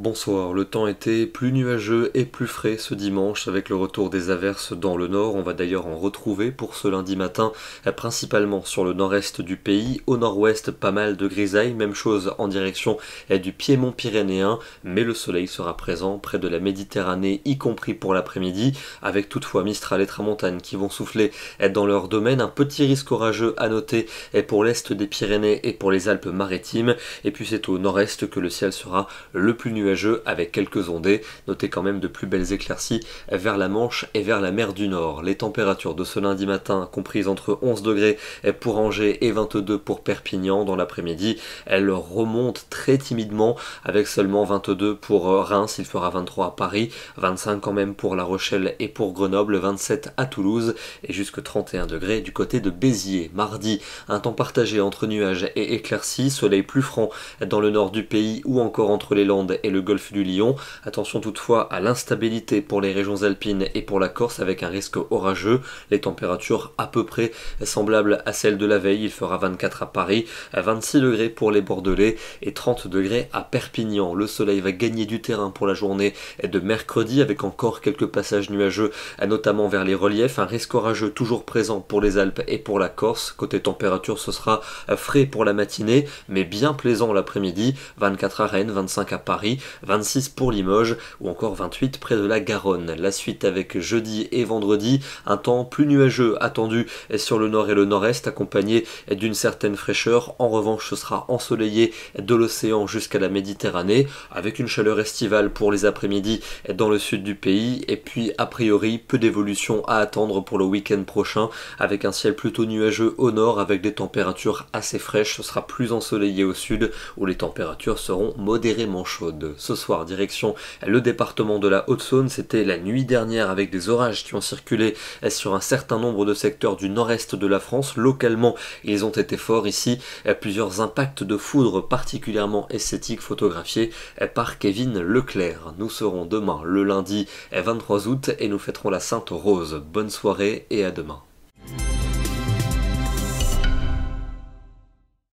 Bonsoir, le temps était plus nuageux et plus frais ce dimanche avec le retour des averses dans le nord. On va d'ailleurs en retrouver pour ce lundi matin, principalement sur le nord-est du pays. Au nord-ouest, pas mal de grisailles, même chose en direction du piémont pyrénéen, mais le soleil sera présent près de la Méditerranée, y compris pour l'après-midi, avec toutefois Mistral et Tramontane qui vont souffler dans leur domaine. Un petit risque orageux à noter pour l'est des Pyrénées et pour les Alpes-Maritimes, et puis c'est au nord-est que le ciel sera le plus nuageux avec quelques ondées. Notez quand même de plus belles éclaircies vers la Manche et vers la mer du Nord. Les températures de ce lundi matin comprises entre 11 degrés pour Angers et 22 pour Perpignan. Dans l'après-midi, elles remontent très timidement avec seulement 22 pour Reims, il fera 23 à Paris, 25 quand même pour La Rochelle et pour Grenoble, 27 à Toulouse et jusque 31 degrés du côté de Béziers. Mardi, un temps partagé entre nuages et éclaircies, soleil plus franc dans le nord du pays ou encore entre les Landes et le golfe du Lion. Attention toutefois à l'instabilité pour les régions alpines et pour la Corse avec un risque orageux. Les températures à peu près semblables à celles de la veille. Il fera 24 à Paris, 26 degrés pour les Bordelais et 30 degrés à Perpignan. Le soleil va gagner du terrain pour la journée de mercredi avec encore quelques passages nuageux, notamment vers les reliefs. Un risque orageux toujours présent pour les Alpes et pour la Corse. Côté température, ce sera frais pour la matinée, mais bien plaisant l'après-midi. 24 à Rennes, 25 à Paris, 26 pour Limoges ou encore 28 près de la Garonne. La suite avec jeudi et vendredi, un temps plus nuageux attendu sur le nord et le nord-est accompagné d'une certaine fraîcheur. En revanche, ce sera ensoleillé de l'océan jusqu'à la Méditerranée avec une chaleur estivale pour les après-midi dans le sud du pays et puis a priori peu d'évolution à attendre pour le week-end prochain avec un ciel plutôt nuageux au nord avec des températures assez fraîches. Ce sera plus ensoleillé au sud où les températures seront modérément chaudes. Ce soir, direction le département de la Haute-Saône, c'était la nuit dernière avec des orages qui ont circulé sur un certain nombre de secteurs du nord-est de la France. Localement, ils ont été forts ici. Plusieurs impacts de foudre particulièrement esthétiques photographiés par Kevin Leclerc. Nous serons demain, le lundi 23 août, et nous fêterons la Sainte Rose. Bonne soirée et à demain.